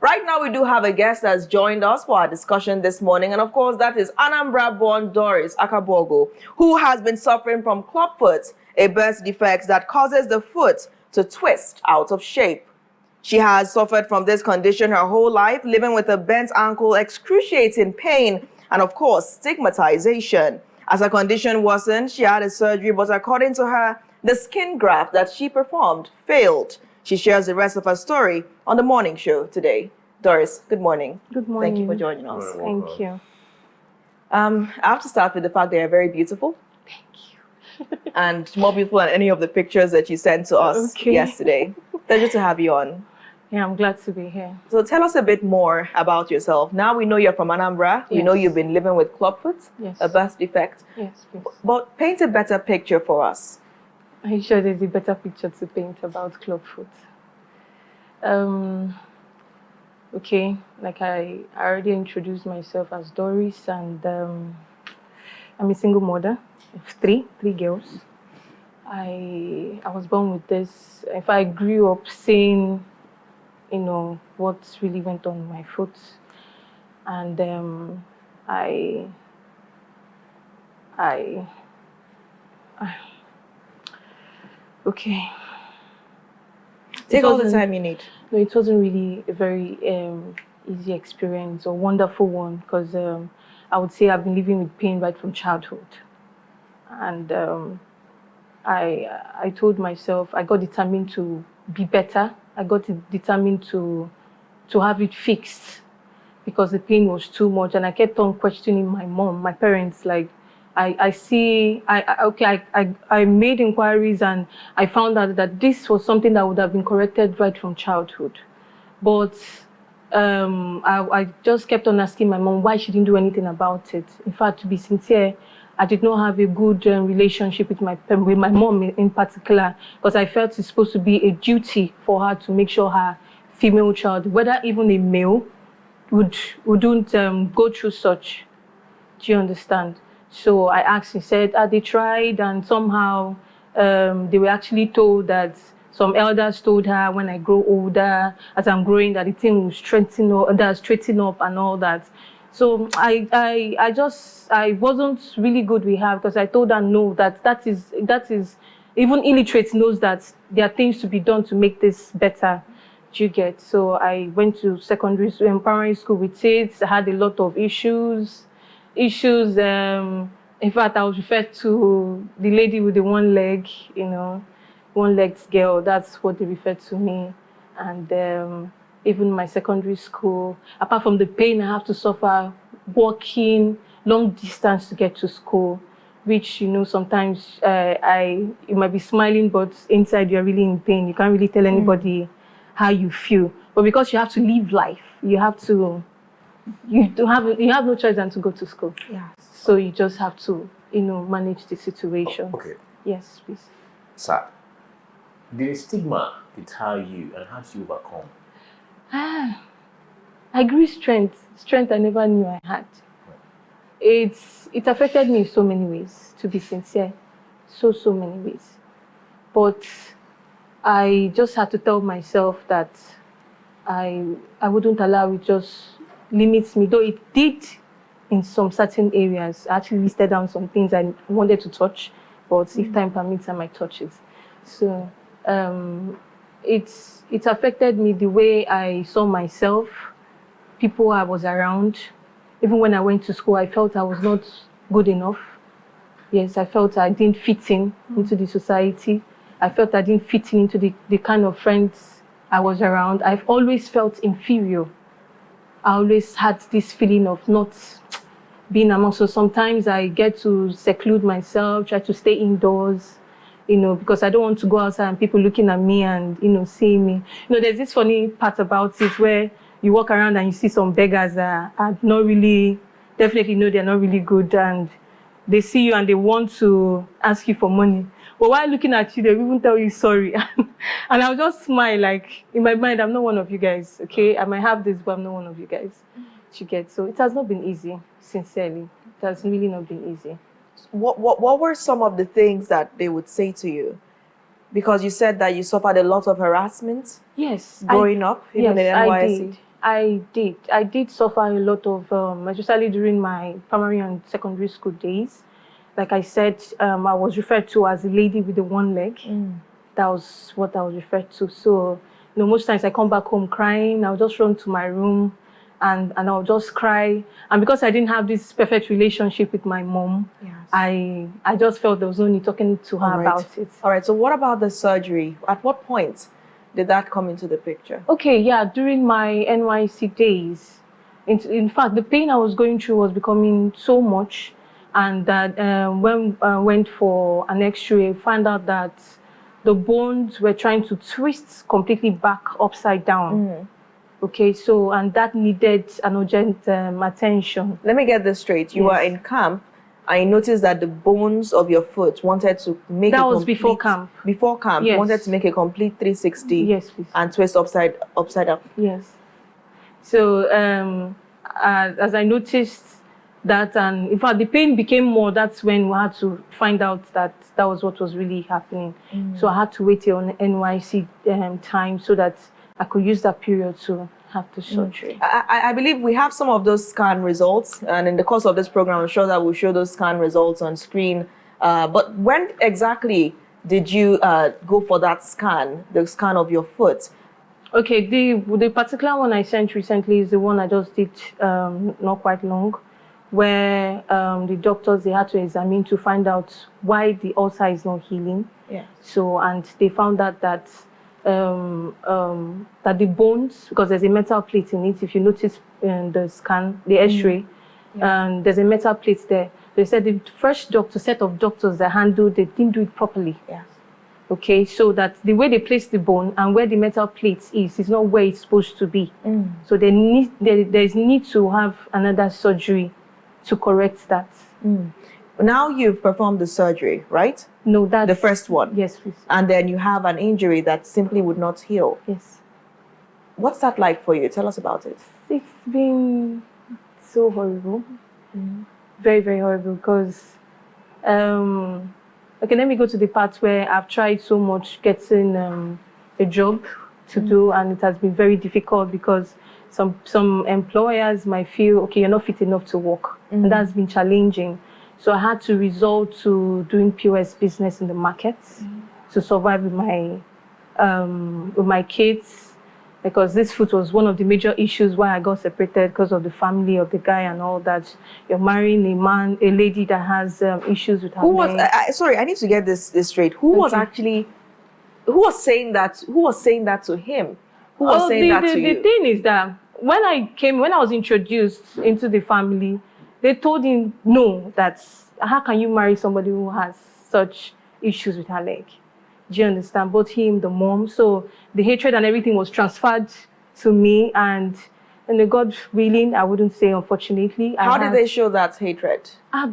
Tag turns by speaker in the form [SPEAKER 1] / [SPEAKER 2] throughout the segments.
[SPEAKER 1] Right now, we do have a guest that's joined us for our discussion this morning. And of course, that is Anambra-born Doris Akabuogu, who has been suffering from clubfoot, a birth defect that causes the foot to twist out of shape. She has suffered from this condition her whole life, living with a bent ankle, excruciating pain, and of course, stigmatization. As her condition worsened, she had a surgery, but according to her, the skin graft that she performed failed. She shares the rest of her story on the morning show today. Doris, good morning.
[SPEAKER 2] Good morning.
[SPEAKER 1] Thank you for joining us.
[SPEAKER 2] Thank you.
[SPEAKER 1] I have to start with the fact that you're very beautiful.
[SPEAKER 2] Thank you.
[SPEAKER 1] And more beautiful than any of the pictures that you sent to us yesterday. Pleasure to have you on.
[SPEAKER 2] Yeah, I'm glad to be here.
[SPEAKER 1] So tell us a bit more about yourself. Now we know you're from Anambra.
[SPEAKER 2] Yes.
[SPEAKER 1] We know you've been living with clubfoot,
[SPEAKER 2] Yes.
[SPEAKER 1] a birth defect.
[SPEAKER 2] Yes, please.
[SPEAKER 1] But paint a better picture for us.
[SPEAKER 2] Are you sure there's a better picture to paint about clubfoot? Okay, like I already introduced myself as Doris, and I'm a single mother of three girls. I was born with this. If I grew up seeing, what really went on my foot, and okay.
[SPEAKER 1] Take all the time you need.
[SPEAKER 2] No, it wasn't really a very easy experience or wonderful one, because I would say I've been living with pain right from childhood. And I told myself, I got determined to be better. I got determined to have it fixed, because the pain was too much. And I kept on questioning my parents, like, I made inquiries, and I found out that this was something that would have been corrected right from childhood. But I just kept on asking my mom why she didn't do anything about it. In fact, to be sincere, I did not have a good relationship with my mom in particular, because I felt it's supposed to be a duty for her to make sure her female child, whether even a male, wouldn't go through such. Do you understand? So I asked, he said, they tried, and somehow they were actually told that some elders told her when I grow older, as I'm growing, that the thing will straighten up and all that. So I wasn't really good with her, because I told her no, that is even illiterate knows that there are things to be done to make this better. Do you get? So I went to secondary school and primary school with it. I had a lot of issues. In fact, I was referred to the lady with the one leg, one-legged girl. That's what they referred to me. And even my secondary school, apart from the pain I have to suffer walking long distance to get to school, which, sometimes you might be smiling, but inside you're really in pain. You can't really tell anybody how you feel. But because you have to live life, you have no choice than to go to school.
[SPEAKER 1] Yeah.
[SPEAKER 2] So you just have to, manage the situation.
[SPEAKER 3] Okay.
[SPEAKER 2] Yes, please.
[SPEAKER 3] Sir, did the stigma deter you, and how did you overcome?
[SPEAKER 2] I grew strength I never knew I had. It affected me in so many ways, to be sincere. So many ways. But I just had to tell myself that I wouldn't allow it just limits me, though it did in some certain areas. I actually listed down some things I wanted to touch, but if time permits, I might touch it. So it affected me the way I saw myself, people I was around. Even when I went to school, I felt I was not good enough. Yes, I felt I didn't fit into the society. I felt I didn't fit into the kind of friends I was around. I've always felt inferior. I always had this feeling of not being among. So sometimes I get to seclude myself, try to stay indoors, because I don't want to go outside and people looking at me and, seeing me. There's this funny part about it where you walk around and you see some beggars that are not really, definitely know they're not really good, and they see you and they want to ask you for money. But while looking at you, they won't tell you sorry. And I'll just smile, like, in my mind, I'm not one of you guys, okay? I might have this, but I'm not one of you guys. You get? So it has not been easy, sincerely. It has really not been easy.
[SPEAKER 1] What were some of the things that they would say to you? Because you said that you suffered a lot of harassment.
[SPEAKER 2] Yes.
[SPEAKER 1] Growing up, even in NYSC.
[SPEAKER 2] I did suffer a lot of, especially during my primary and secondary school days. Like I said, I was referred to as a lady with the one leg. That was what I was referred to. So, most times I come back home crying. I'll just run to my room and I'll just cry. And because I didn't have this perfect relationship with my mom, I just felt there was no need talking to her about it.
[SPEAKER 1] All right. So what about the surgery? At what point did that come into the picture?
[SPEAKER 2] Okay, yeah, during my NYC days. In fact, the pain I was going through was becoming so much, and that when I went for an X-ray, I found out that the bones were trying to twist completely back upside down. Okay, so, and that needed an urgent attention.
[SPEAKER 1] Let me get this straight. You were in camp. I noticed that the bones of your foot wanted to make
[SPEAKER 2] that was before camp.
[SPEAKER 1] Before camp,
[SPEAKER 2] Yes.
[SPEAKER 1] wanted to make a complete 360.
[SPEAKER 2] Yes, please.
[SPEAKER 1] And twist upside down.
[SPEAKER 2] Yes. So as I noticed that, and in fact the pain became more, that's when we had to find out that that was what was really happening. So I had to wait till NYC time so that I could use that period to have the surgery.
[SPEAKER 1] I believe we have some of those scan results, and in the course of this program, I'm sure that we'll show those scan results on screen. But when exactly did you go for that scan, the scan of your foot?
[SPEAKER 2] Okay, the particular one I sent recently is the one I just did not quite long, where the doctors, they had to examine to find out why the ulcer is not healing. So, and they found out that that the bones, because there's a metal plate in it, if you notice in the scan, the X-ray, there's a metal plate there. They said the first set of doctors that handled it didn't do it properly. Okay, so that the way they place the bone and where the metal plate is not where it's supposed to be. So there's need to have another surgery to correct that.
[SPEAKER 1] Now you've performed the surgery, right?
[SPEAKER 2] No, that's
[SPEAKER 1] the first one.
[SPEAKER 2] Yes, please.
[SPEAKER 1] And then you have an injury that simply would not heal.
[SPEAKER 2] Yes.
[SPEAKER 1] What's that like for you? Tell us about it.
[SPEAKER 2] It's been so horrible. Very, very horrible, because okay, let me go to the part where I've tried so much getting a job to do, and it has been very difficult because some employers might feel, okay, you're not fit enough to work, and that's been challenging. So I had to resort to doing POS business in the markets to survive with my kids, because this foot was one of the major issues why I got separated, because of the family of the guy and all that. You're marrying a lady that has issues with her leg.
[SPEAKER 1] Sorry, I need to get this straight. Who was saying that? Who was saying that to him? Who was saying that to you?
[SPEAKER 2] The thing is that when I was introduced into the family, they told him, no, how can you marry somebody who has such issues with her leg? Do you understand? Both him, the mom. So the hatred and everything was transferred to me, and the God willing, I wouldn't say unfortunately.
[SPEAKER 1] How did they show that hatred?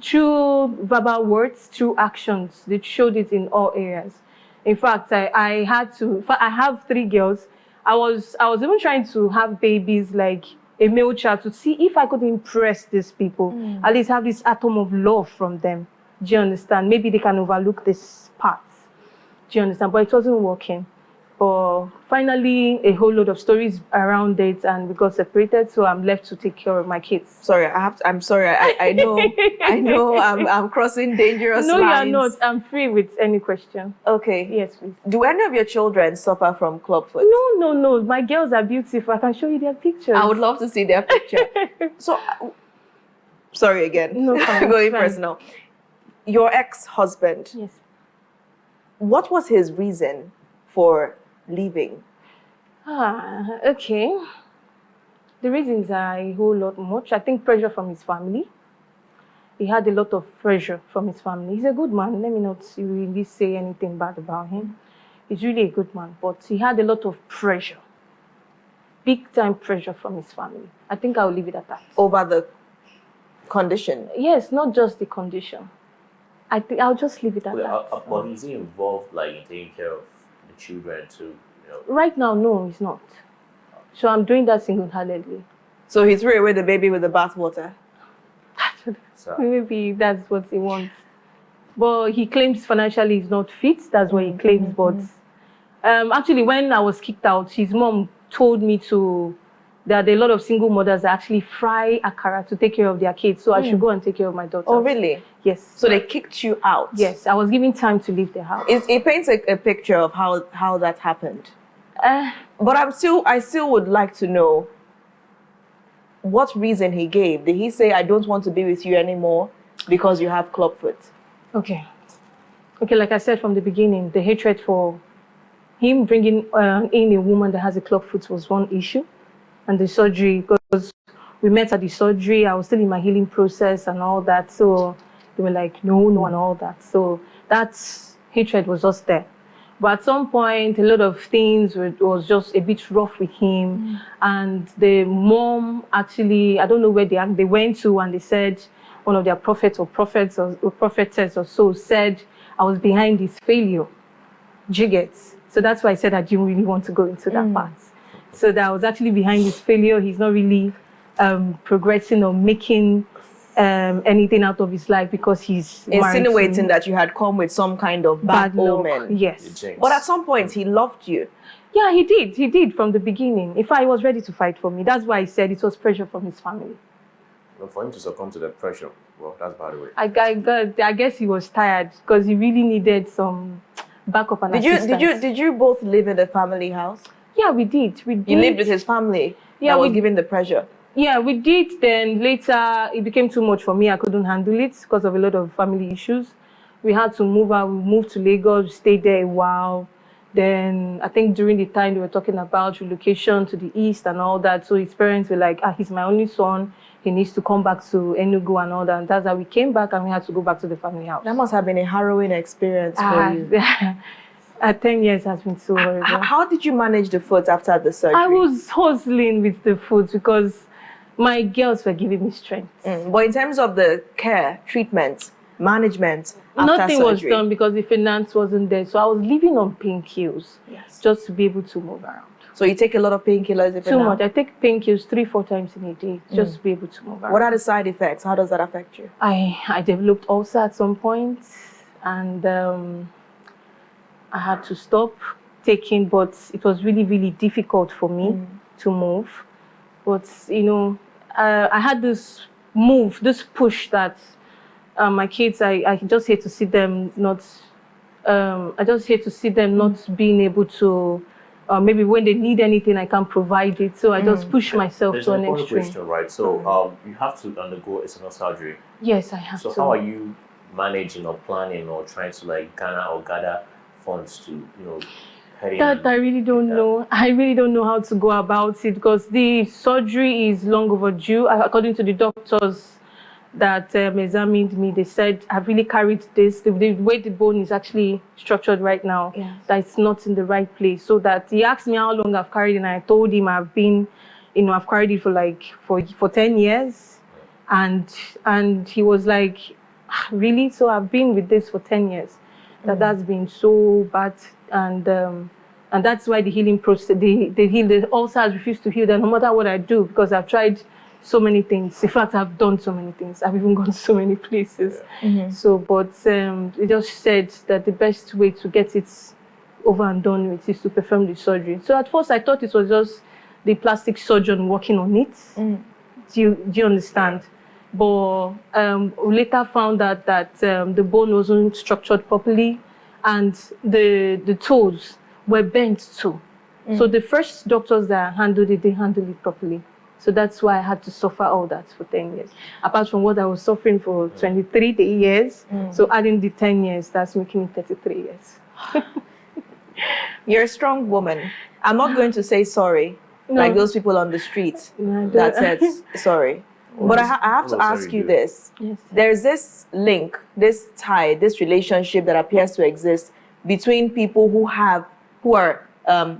[SPEAKER 2] Through verbal words, through actions. They showed it in all areas. In fact, I have 3 girls. I was even trying to have babies, like a male child, to see if I could impress these people, at least have this atom of love from them. Do you understand? Maybe they can overlook this part. Do you understand? But it wasn't working. But finally, a whole lot of stories around it, and we got separated, so I'm left to take care of my kids.
[SPEAKER 1] Sorry, I'm sorry. I know I'm crossing dangerous lines.
[SPEAKER 2] No, you're not. I'm free with any question.
[SPEAKER 1] Okay.
[SPEAKER 2] Yes, please.
[SPEAKER 1] Do any of your children suffer from clubfoot?
[SPEAKER 2] No. My girls are beautiful. I can show you their pictures.
[SPEAKER 1] I would love to see their picture. So, sorry again.
[SPEAKER 2] No,
[SPEAKER 1] going personal. Your ex-husband.
[SPEAKER 2] Yes.
[SPEAKER 1] What was his reason for leaving?
[SPEAKER 2] Okay. The reasons are a whole lot much. I think pressure from his family. He had a lot of pressure from his family. He's a good man. Let me not really say anything bad about him. He's really a good man, but he had a lot of pressure. Big time pressure from his family. I think I'll leave it at that.
[SPEAKER 1] Over the condition?
[SPEAKER 2] Yes, not just the condition. I think I'll just leave it at that.
[SPEAKER 3] But is he involved, like, in taking care of the children too?
[SPEAKER 2] Right now, no, he's not. So I'm doing that single-handedly.
[SPEAKER 1] So he threw away the baby with the bathwater?
[SPEAKER 2] Maybe that's what he wants. But he claims financially he's not fit. That's what he claims. But actually, when I was kicked out, his mom told me to there are a lot of single mothers that actually fry akara to take care of their kids. So I should go and take care of my daughter.
[SPEAKER 1] Oh, really?
[SPEAKER 2] Yes.
[SPEAKER 1] So they kicked you out?
[SPEAKER 2] Yes, I was given time to leave the house.
[SPEAKER 1] It paints a picture of how that happened. But I still would like to know what reason he gave. Did he say, I don't want to be with you anymore because you have clubfoot?
[SPEAKER 2] Okay, like I said from the beginning, the hatred for him bringing in a woman that has a clubfoot was one issue. And the surgery, because we met at the surgery, I was still in my healing process and all that. So they were like, no, and all that. So that hatred was just there. But at some point, a lot of things was just a bit rough with him. And the mom actually, I don't know where they went to, and they said, one of their prophets or prophetess or so said, I was behind his failure. Jiggets. So that's why I said I didn't really want to go into that part. So that I was actually behind his failure. He's not really progressing or making anything out of his life because he's
[SPEAKER 1] insinuating that you had come with some kind of bad omen.
[SPEAKER 2] Yes.
[SPEAKER 1] But at some point, he loved you.
[SPEAKER 2] Yeah, he did. He did from the beginning. In fact, he was ready to fight for me. That's why I said it was pressure from his family.
[SPEAKER 3] Well, for him to succumb to the pressure, well, that's by the way.
[SPEAKER 2] I guess he was tired because he really needed some backup and assistance.
[SPEAKER 1] Did you both live in the family house?
[SPEAKER 2] Yeah, we did.
[SPEAKER 1] You lived with his family? Yeah, was given the pressure? Yeah,
[SPEAKER 2] we did. Then later, it became too much for me. I couldn't handle it because of a lot of family issues. We had to move out. We moved to Lagos. We stayed there a while. Then I think during the time they were talking about relocation to the east and all that. So his parents were like, he's my only son. He needs to come back to Enugu and all that. And that's how we came back and we had to go back to the family house.
[SPEAKER 1] That must have been a harrowing experience for you.
[SPEAKER 2] 10 years has been so horrible.
[SPEAKER 1] How did you manage the foot after the surgery?
[SPEAKER 2] I was hustling with the foot because my girls were giving me strength.
[SPEAKER 1] But in terms of the care, treatment, management,
[SPEAKER 2] nothing was
[SPEAKER 1] surgery,
[SPEAKER 2] done because the finance wasn't there. So I was living on painkillers just to be able to move around.
[SPEAKER 1] So you take a lot of painkillers?
[SPEAKER 2] Too much. I take painkillers 3-4 times in a day just to be able to move around.
[SPEAKER 1] What are the side effects? How does that affect you?
[SPEAKER 2] I developed ulcer at some point, and I had to stop taking, but it was really, really difficult for me to move. But, you know, I had this push that my kids, I just hate to see them not, not being able to, maybe when they need anything, I can't provide it. So I just push myself to an extreme.
[SPEAKER 3] Question, right? So you have to undergo external surgery.
[SPEAKER 2] Yes, I have to.
[SPEAKER 3] So how are you managing or planning or trying to like gather funds to,
[SPEAKER 2] that I really don't know. I really don't know how to go about it because the surgery is long overdue. According to the doctors that examined me, they said I've really carried this. The way the bone is actually structured right now, that it's not in the right place. So that he asked me how long I've carried it, and I told him I've carried it for 10 years, and he was like, really? So I've been with this for 10 years. That's been so bad, and that's why the healing process, the ulcer has refused to heal. That no matter what I do, because I've tried so many things. In fact, I've done so many things. I've even gone so many places. So, but it just said that the best way to get it over and done with is to perform the surgery. So at first, I thought it was just the plastic surgeon working on it. Do you understand? But later found out that the bone wasn't structured properly and the toes were bent too. So the first doctors that handled it, they handled it properly. So that's why I had to suffer all that for 10 years. Apart from what I was suffering for 23 years. So adding the 10 years, that's making it 33 years.
[SPEAKER 1] You're a strong woman. I'm not going to say sorry, like those people on the street that said sorry. But I have to ask you this.
[SPEAKER 2] Yes.
[SPEAKER 1] There's this link, this tie, this relationship that appears to exist between people who are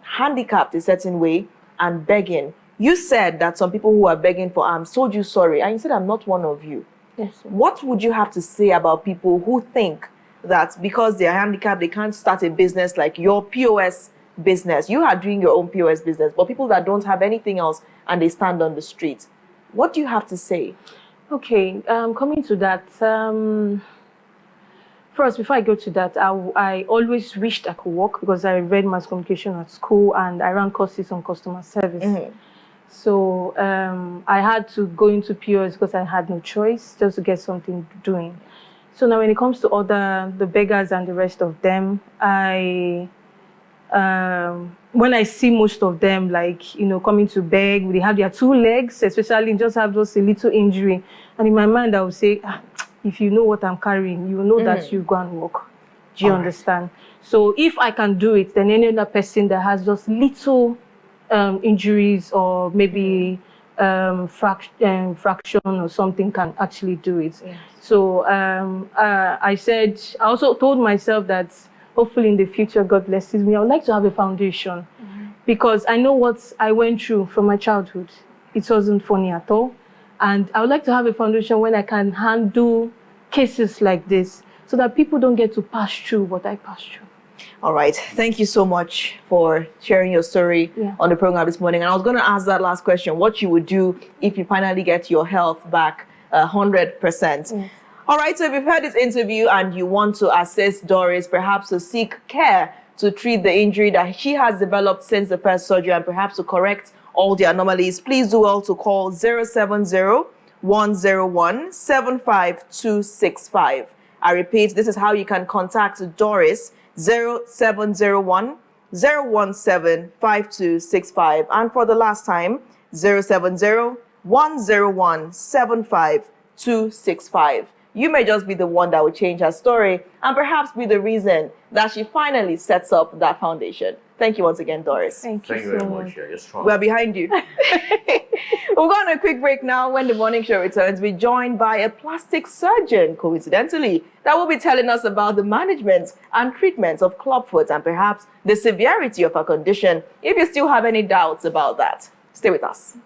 [SPEAKER 1] handicapped a certain way and begging. You said that some people who are begging for alms told you sorry, and you said, I'm not one of you.
[SPEAKER 2] Yes.
[SPEAKER 1] What would you have to say about people who think that because they are handicapped, they can't start a business like your POS business? You are doing your own POS business, but people that don't have anything else and they stand on the street. What do you have to say?
[SPEAKER 2] Okay, coming to that, first, before I go to that, I always wished I could work because I read mass communication at school and I ran courses on customer service. So I had to go into POS because I had no choice, just to get something doing. So now when it comes to the beggars and the rest of them, when I see most of them, like, you know, coming to beg, they have their 2 legs, especially just have just a little injury. And in my mind, I would say, if you know what I'm carrying, you know that you go and walk. Do you understand? So if I can do it, then any other person that has just little injuries or maybe fraction or something can actually do it. Yes. So I also told myself that hopefully in the future, God blesses me, I would like to have a foundation because I know what I went through from my childhood. It wasn't funny at all. And I would like to have a foundation when I can handle cases like this so that people don't get to pass through what I passed through.
[SPEAKER 1] All right. Thank you so much for sharing your story on the program this morning. And I was going to ask that last question, what you would do if you finally get your health back 100%. Yes. All right. So if you've heard this interview and you want to assist Doris, perhaps to seek care to treat the injury that she has developed since the first surgery and perhaps to correct all the anomalies, please do well to call 070-101-75265. I repeat, this is how you can contact Doris, 0701-017-5265. And for the last time, 070-101-75265. You may just be the one that will change her story and perhaps be the reason that she finally sets up that foundation. Thank you once again, Doris.
[SPEAKER 2] Thank you
[SPEAKER 3] very much. You're strong.
[SPEAKER 1] We're behind you. We'll go on a quick break now. When the morning show returns, we're joined by a plastic surgeon, coincidentally, that will be telling us about the management and treatment of clubfoot and perhaps the severity of her condition. If you still have any doubts about that, stay with us.